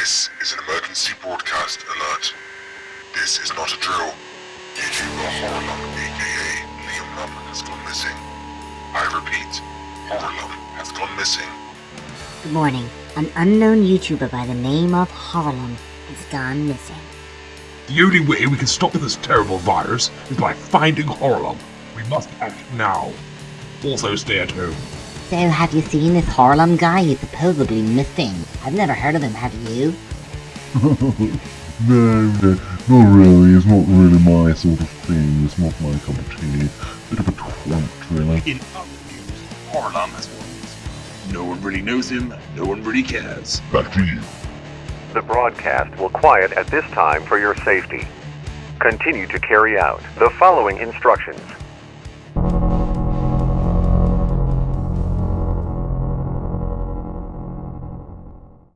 This is an emergency broadcast alert. This is not a drill. YouTuber Horrorlum, aka Liam Lum, has gone missing. I repeat, Horrorlum has gone missing. Good morning. An unknown YouTuber by the name of Horrorlum has gone missing. The only way we can stop this terrible virus is by finding Horrorlum. We must act now. Also stay at home. So, have you seen this Horrorlum guy? He's supposedly missing. I've never heard of him, have you? No, not really. It's not really my sort of thing. It's not my cup of tea. Bit of a twat, really. In other news, Horrorlum has won. No one really knows him, no one really cares. Back to you. The broadcast will quiet at this time for your safety. Continue to carry out the following instructions.